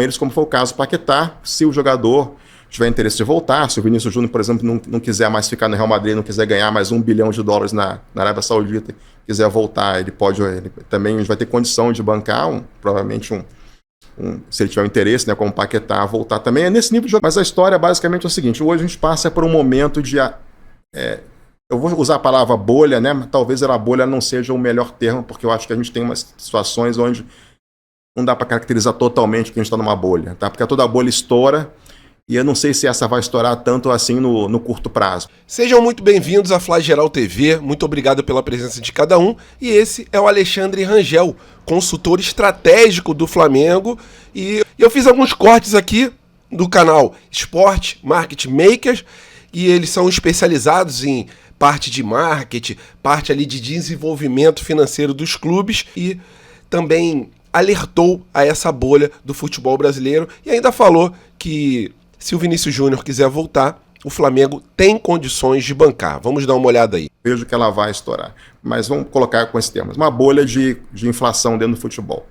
eles, como foi o caso do Paquetá, se o jogador tiver interesse de voltar, se o Vinícius Júnior, por exemplo, não quiser mais ficar no Real Madrid, não quiser ganhar mais $1 bilhão na Arábia Saudita, quiser voltar, ele também vai ter condição de bancar, provavelmente se ele tiver um interesse, né, como o Paquetá, voltar também. É nesse nível de jogo. Mas a história basicamente é o seguinte: hoje a gente passa por um momento de... eu vou usar a palavra bolha, né? Mas talvez a bolha não seja o melhor termo, porque eu acho que a gente tem umas situações onde não dá para caracterizar totalmente que a gente está numa bolha, tá? Porque toda bolha estoura, e eu não sei se essa vai estourar tanto assim no curto prazo. Sejam muito bem-vindos à Flageral TV, muito obrigado pela presença de cada um, e esse é o Alexandre Rangel, consultor estratégico do Flamengo, e eu fiz alguns cortes aqui do canal Sport Market Makers, e eles são especializados em parte de marketing, parte ali de desenvolvimento financeiro dos clubes, e também alertou a essa bolha do futebol brasileiro e ainda falou que se o Vinícius Júnior quiser voltar, o Flamengo tem condições de bancar. Vamos dar uma olhada aí. Vejo que ela vai estourar, mas vamos colocar com esse termo, uma bolha de inflação dentro do futebol.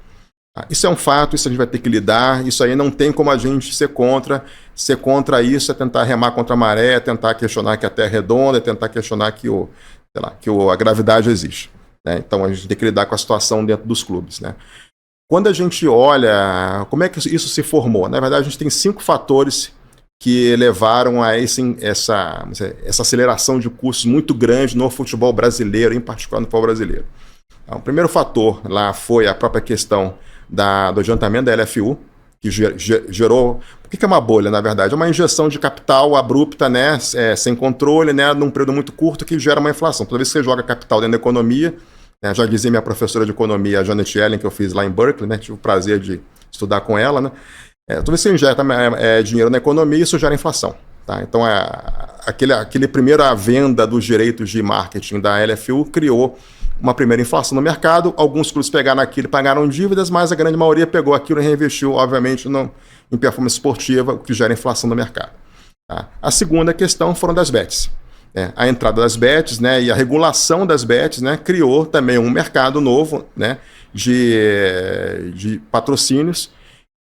Isso é um fato, isso a gente vai ter que lidar, isso aí não tem como a gente ser contra. Ser contra isso é tentar remar contra a maré, é tentar questionar que a Terra é redonda, é tentar questionar que a gravidade existe, né? Então a gente tem que lidar com a situação dentro dos clubes, né? Quando a gente olha como é que isso se formou, na verdade a gente tem 5 fatores que levaram a essa aceleração de custos muito grande no futebol brasileiro, em particular no futebol brasileiro. Então, o primeiro fator lá foi a própria questão do adiantamento da LFU, que gerou... O que é uma bolha, na verdade? É uma injeção de capital abrupta, né, sem controle, né, num período muito curto, que gera uma inflação. Toda vez que você joga capital dentro da economia, já dizia minha professora de economia, a Janet Yellen, que eu fiz lá em Berkeley, né, tive o prazer de estudar com ela, né, toda vez que você injeta dinheiro na economia, isso gera inflação. Tá? Então, aquele primeira venda dos direitos de marketing da LFU criou uma primeira inflação no mercado. Alguns clubes pegaram aquilo e pagaram dívidas, mas a grande maioria pegou aquilo e reinvestiu, obviamente, em performance esportiva, o que gera inflação no mercado. Tá? A segunda questão foram das bets. A entrada das bets, né, e a regulação das bets, né, criou também um mercado novo, né, de patrocínios,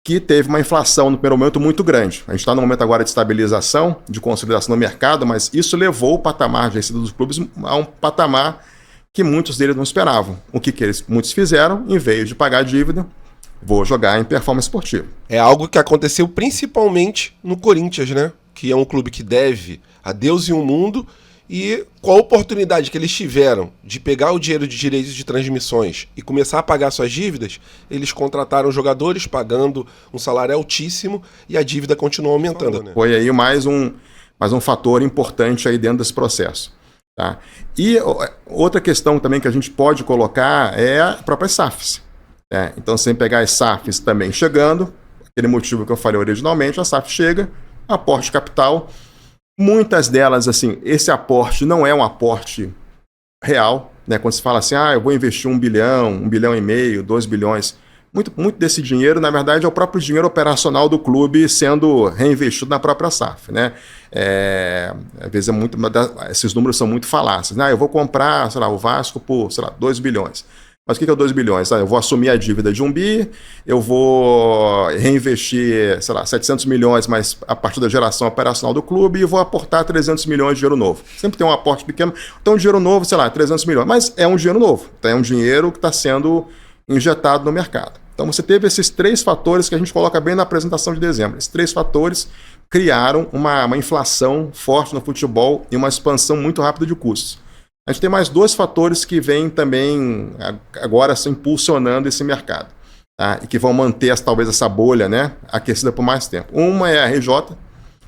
que teve uma inflação no primeiro momento muito grande. A gente está num momento agora de estabilização, de consolidação no mercado, mas isso levou o patamar de receita dos clubes a um patamar que muitos deles não esperavam. O que muitos fizeram? Em vez de pagar a dívida, vou jogar em performance esportiva. É algo que aconteceu principalmente no Corinthians, né? Que é um clube que deve a Deus e o mundo, e com a oportunidade que eles tiveram de pegar o dinheiro de direitos de transmissões e começar a pagar suas dívidas, eles contrataram jogadores pagando um salário altíssimo e a dívida continuou aumentando. Né? Foi aí mais um fator importante aí dentro desse processo. Tá? E outra questão também que a gente pode colocar é a própria SAFs. Então, sem pegar as SAFs também chegando, aquele motivo que eu falei originalmente, a SAF chega, aporte de capital. Muitas delas, assim, esse aporte não é um aporte real, né? Quando se fala assim, eu vou investir 1 bilhão, 1,5 bilhão, 2 bilhões, muito desse dinheiro, na verdade, é o próprio dinheiro operacional do clube sendo reinvestido na própria SAF, né? Às vezes esses números são muito falácios, né? Eu vou comprar, sei lá, o Vasco por, sei lá, 2 bilhões. Mas o que é 2 bilhões? Eu vou assumir a dívida de 1 bi, eu vou reinvestir, sei lá, 700 milhões, mas a partir da geração operacional do clube, e vou aportar 300 milhões de dinheiro novo. Sempre tem um aporte pequeno. Então, dinheiro novo, sei lá, 300 milhões. Mas é um dinheiro novo. Então, é um dinheiro que está sendo injetado no mercado. Então, você teve esses 3 fatores que a gente coloca bem na apresentação de dezembro. Esses 3 fatores criaram uma inflação forte no futebol e uma expansão muito rápida de custos. A gente tem mais 2 fatores que vêm também agora impulsionando esse mercado, tá? E que vão manter talvez essa bolha, né, aquecida por mais tempo. Uma é a RJ,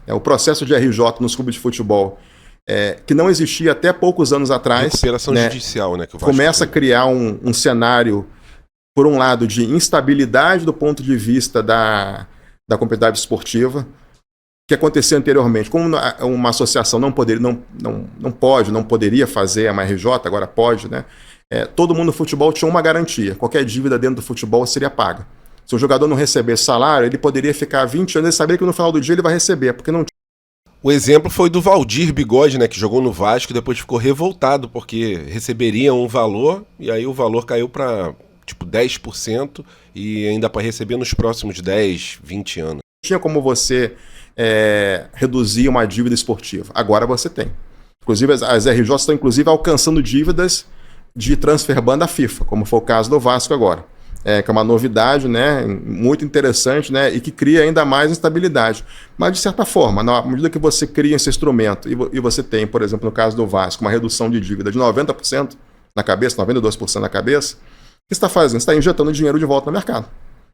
o processo de RJ nos clubes de futebol, que não existia até poucos anos atrás. Recuperação judicial, né? Que começa a criar um cenário, por um lado, de instabilidade do ponto de vista da competitividade esportiva, que acontecia anteriormente. Como uma associação não poderia fazer uma RJ, agora pode, né? Todo mundo no futebol tinha uma garantia. Qualquer dívida dentro do futebol seria paga. Se o jogador não recebesse salário, ele poderia ficar 20 anos e saber que no final do dia ele vai receber, porque não. O exemplo foi do Valdir Bigode, né, que jogou no Vasco e depois ficou revoltado porque receberia um valor e aí o valor caiu para tipo 10% e ainda para receber nos próximos 10, 20 anos. Tinha como você reduzir uma dívida esportiva. Agora você tem. Inclusive, as RJs estão, inclusive, alcançando dívidas de transfer ban da FIFA, como foi o caso do Vasco agora. Que é uma novidade, né, muito interessante, né, e que cria ainda mais instabilidade. Mas, de certa forma, na medida que você cria esse instrumento e você tem, por exemplo, no caso do Vasco, uma redução de dívida de 90% na cabeça, 92% na cabeça, o que você está fazendo? Você está injetando dinheiro de volta no mercado.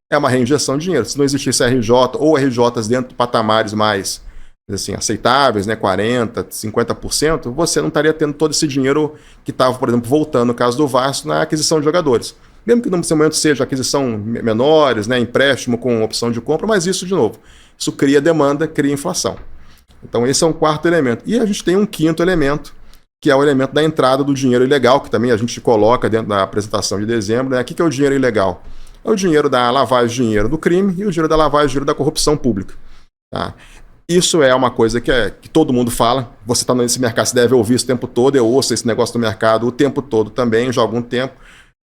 É uma reinjeção de dinheiro. Se não existisse RJ ou RJs dentro de patamares mais assim, aceitáveis, né, 40%, 50%, você não estaria tendo todo esse dinheiro que estava, por exemplo, voltando, no caso do Vasco, na aquisição de jogadores. Mesmo que no momento seja aquisição menores, né, empréstimo com opção de compra, mas isso, de novo, isso cria demanda, cria inflação. Então esse é um quarto elemento. E a gente tem um quinto elemento, que é o elemento da entrada do dinheiro ilegal, que também a gente coloca dentro da apresentação de dezembro. Né? O que é o dinheiro ilegal? É o dinheiro da lavagem de dinheiro do crime e o dinheiro da lavagem de dinheiro da corrupção pública. Tá? Isso é uma coisa que todo mundo fala. Você está nesse mercado, você deve ouvir isso o tempo todo. Eu ouço esse negócio do mercado o tempo todo também, já há algum tempo.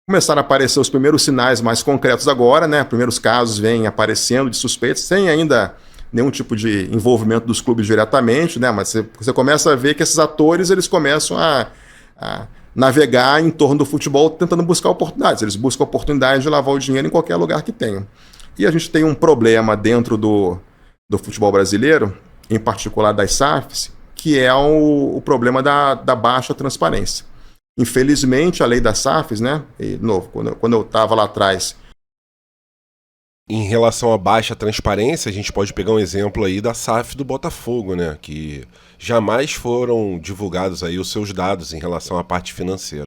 Começaram a aparecer os primeiros sinais mais concretos agora, né? Primeiros casos vêm aparecendo de suspeitos, sem ainda nenhum tipo de envolvimento dos clubes diretamente, né? Mas você começa a ver que esses atores eles começam a navegar em torno do futebol tentando buscar oportunidades. Eles buscam oportunidades de lavar o dinheiro em qualquer lugar que tenham. E a gente tem um problema dentro do futebol brasileiro, em particular das SAFs, que é o problema da baixa transparência. Infelizmente, a lei das SAFs, né? E, de novo, quando eu estava lá atrás. Em relação à baixa transparência, a gente pode pegar um exemplo aí da SAF do Botafogo, né? Que jamais foram divulgados aí os seus dados em relação à parte financeira.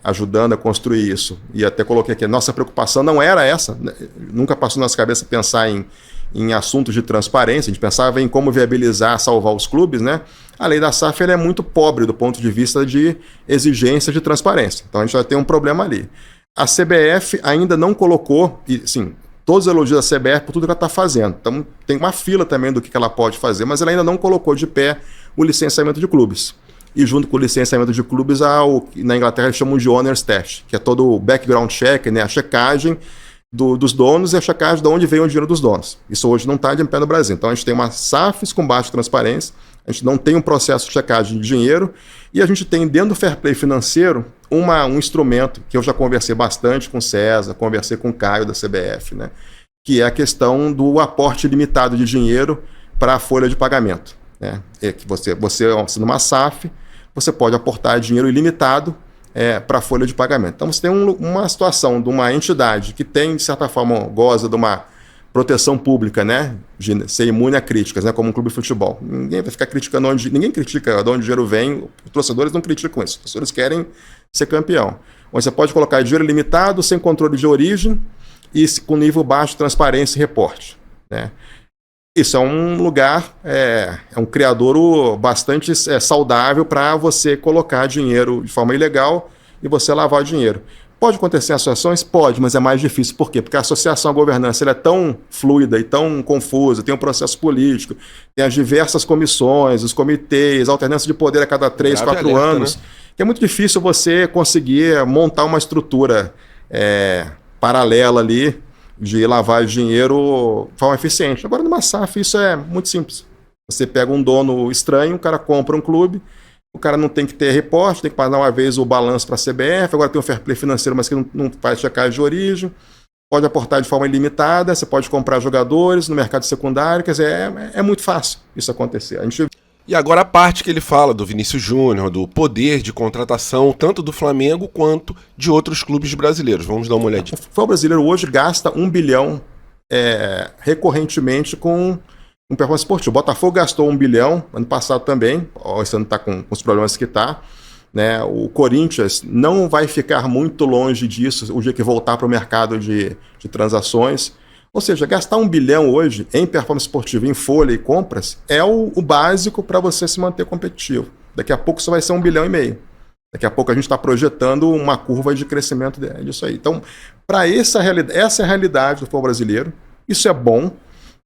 Ajudando a construir isso. E até coloquei aqui, nossa preocupação não era essa. Né? Nunca passou na nossa cabeça pensar em assuntos de transparência. A gente pensava em como viabilizar, salvar os clubes, né? A lei da SAF ela é muito pobre do ponto de vista de exigência de transparência. Então a gente vai ter um problema ali. A CBF ainda não colocou, e sim, todos os elogios da CBF por tudo que ela está fazendo. Então tem uma fila também do que ela pode fazer, mas ela ainda não colocou de pé o licenciamento de clubes. E junto com o licenciamento de clubes, na Inglaterra eles chamam de Owners Test, que é todo o background check, né, a checagem dos donos e a checagem de onde vem o dinheiro dos donos. Isso hoje não está de pé no Brasil. Então a gente tem uma SAFs com baixa transparência, a gente não tem um processo de checagem de dinheiro e a gente tem dentro do fair play financeiro um instrumento que eu já conversei bastante com o César, conversei com o Caio da CBF, né, que é a questão do aporte limitado de dinheiro para a folha de pagamento. Né? É que você numa SAF, você pode aportar dinheiro ilimitado para a folha de pagamento. Então você tem uma situação de uma entidade que tem, de certa forma, goza de uma proteção pública, né, de ser imune a críticas, né, como um clube de futebol. Ninguém vai ficar criticando ninguém critica de onde o dinheiro vem, os torcedores não criticam isso, os torcedores querem ser campeão. Onde você pode colocar dinheiro limitado, sem controle de origem e com nível baixo de transparência e reporte. Né? Isso é um lugar, um criadouro bastante saudável para você colocar dinheiro de forma ilegal e você lavar o dinheiro. Pode acontecer em associações? Pode, mas é mais difícil. Por quê? Porque a associação, a governança, ela é tão fluida e tão confusa, tem um processo político, tem as diversas comissões, os comitês, alternância de poder a cada 3, 4 anos, né? Que é muito difícil você conseguir montar uma estrutura paralela ali, de lavar dinheiro de forma eficiente. Agora, numa SAF, isso é muito simples. Você pega um dono estranho, o cara compra um clube, o cara não tem que ter reporte, tem que pagar uma vez o balanço para a CBF, agora tem um fair play financeiro, mas que não faz checagem de origem, pode aportar de forma ilimitada, você pode comprar jogadores no mercado secundário, quer dizer, é muito fácil isso acontecer. E agora a parte que ele fala do Vinícius Júnior, do poder de contratação, tanto do Flamengo quanto de outros clubes brasileiros. Vamos dar uma olhadinha. O futebol brasileiro hoje gasta 1 bilhão recorrentemente com performance esportiva. O Botafogo gastou 1 bilhão, ano passado também, esse ano está com os problemas que está. Né? O Corinthians não vai ficar muito longe disso o dia que voltar para o mercado de transações. Ou seja, gastar 1 bilhão hoje em performance esportiva, em folha e compras, é o básico para você se manter competitivo. Daqui a pouco isso vai ser 1,5 bilhão. Daqui a pouco a gente está projetando uma curva de crescimento disso aí. Então, para essa é a realidade do futebol brasileiro. Isso é bom,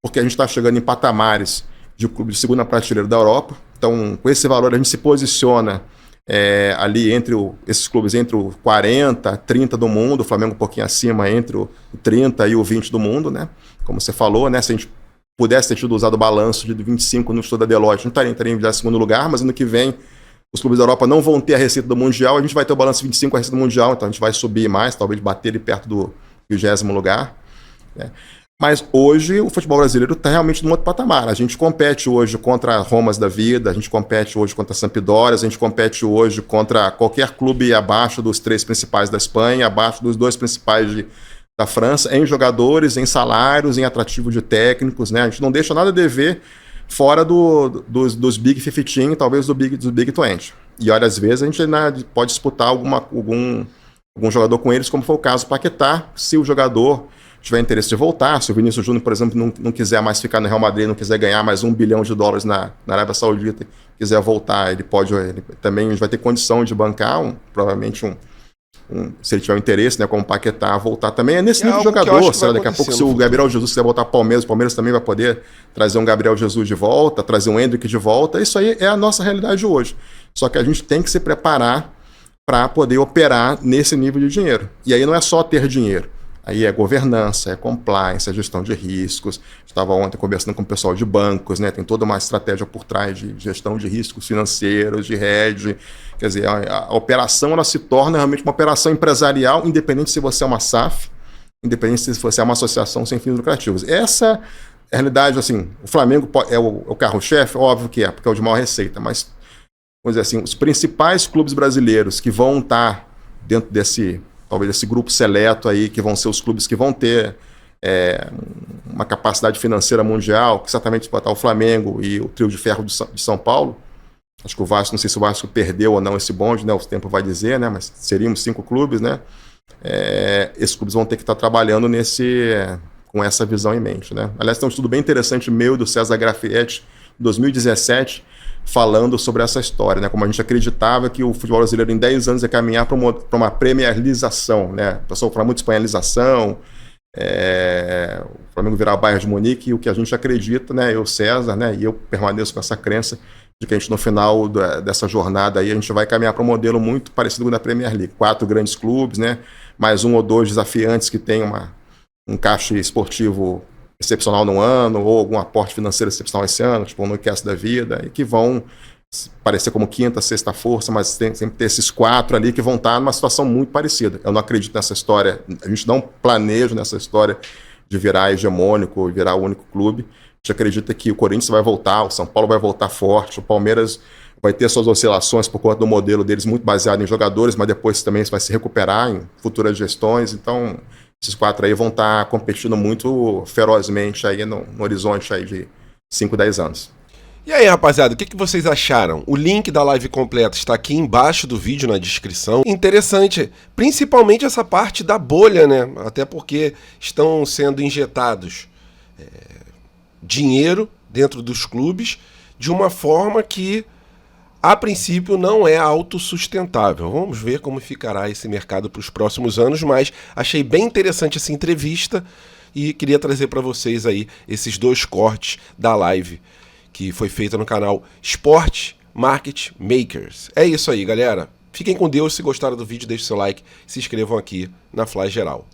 porque a gente está chegando em patamares de clube de segunda prateleira da Europa. Então, com esse valor, a gente se posiciona ali esses clubes entre o 40, 30 do mundo, o Flamengo um pouquinho acima entre o 30 e o 20 do mundo, né? Como você falou, né? Se a gente pudesse ter tido usado o balanço de 25 no estudo da Deloitte, não estaria em 22º lugar, mas ano que vem os clubes da Europa não vão ter a receita do Mundial, a gente vai ter o balanço de 25 a receita do Mundial, então a gente vai subir mais, talvez bater ali perto do 20º lugar, né? Mas hoje o futebol brasileiro está realmente num outro patamar. A gente compete hoje contra Romas da vida, a gente compete hoje contra Sampdoria, a gente compete hoje contra qualquer clube abaixo dos 3 principais da Espanha, abaixo dos 2 principais da França, em jogadores, em salários, em atrativo de técnicos, né? A gente não deixa nada a dever fora dos Big 15, talvez dos Big 20. E olha, às vezes a gente pode disputar algum jogador com eles, como foi o caso do Paquetá, se o jogador tiver interesse de voltar, se o Vinícius Júnior, por exemplo, não quiser mais ficar no Real Madrid, não quiser ganhar mais $1 bilhão na Arábia Saudita, quiser voltar, ele também vai ter condição de bancar, provavelmente se ele tiver um interesse, né, como o Paquetá, voltar também. É nesse nível de jogador, será? Daqui a pouco, se o Gabriel Jesus quiser voltar para o Palmeiras também vai poder trazer um Gabriel Jesus de volta, trazer um Endrick de volta. Isso aí é a nossa realidade hoje. Só que a gente tem que se preparar para poder operar nesse nível de dinheiro. E aí não é só ter dinheiro. Aí é governança, é compliance, é gestão de riscos. Estava ontem conversando com o pessoal de bancos, né? Tem toda uma estratégia por trás de gestão de riscos financeiros, de hedge. Quer dizer, a operação ela se torna realmente uma operação empresarial, independente se você é uma SAF, independente se você é uma associação sem fins lucrativos. Essa é a realidade, assim, o Flamengo é o carro-chefe, óbvio que é, porque é o de maior receita, mas, vamos dizer assim, os principais clubes brasileiros que vão estar dentro talvez esse grupo seleto aí, que vão ser os clubes que vão ter uma capacidade financeira mundial, que certamente vai estar o Flamengo e o Trio de Ferro de São Paulo. Acho que o Vasco, não sei se o Vasco perdeu ou não esse bonde, né? O tempo vai dizer, né? Mas seríamos 5 clubes, né? Esses clubes vão ter que estar trabalhando com essa visão em mente, né? Aliás, tem um estudo bem interessante meu do César Grafietti, em 2017, falando sobre essa história, né? Como a gente acreditava que o futebol brasileiro em 10 anos ia caminhar para uma premierlização, né? O pessoal fala muito de espanholização, o Flamengo virar o Bayern de Munique, e o que a gente acredita, né? Eu, César, né? E eu permaneço com essa crença de que a gente, no final dessa jornada aí, a gente vai caminhar para um modelo muito parecido com o da Premier League. 4 grandes clubes, né? Mais 1 ou 2 desafiantes que tem um caixa esportivo excepcional no ano, ou algum aporte financeiro excepcional esse ano, tipo um Newcastle da vida, e que vão parecer como 5ª, 6ª força, mas tem sempre ter esses 4 ali que vão estar numa situação muito parecida. Eu não acredito nessa história, a gente não planeja nessa história de virar hegemônico, virar o único clube. A gente acredita que o Corinthians vai voltar, o São Paulo vai voltar forte, o Palmeiras vai ter suas oscilações por conta do modelo deles muito baseado em jogadores, mas depois também vai se recuperar em futuras gestões. Então, esses 4 aí vão estar competindo muito ferozmente aí no horizonte aí de 5, 10 anos. E aí, rapaziada, o que vocês acharam? O link da live completa está aqui embaixo do vídeo, na descrição. Interessante, principalmente essa parte da bolha, né? Até porque estão sendo injetados dinheiro dentro dos clubes de uma forma que, a princípio, não é autossustentável. Vamos ver como ficará esse mercado para os próximos anos, mas achei bem interessante essa entrevista e queria trazer para vocês aí esses 2 cortes da live que foi feita no canal Sport Market Makers. É isso aí, galera. Fiquem com Deus. Se gostaram do vídeo, deixe seu like, se inscrevam aqui na Fly Geral.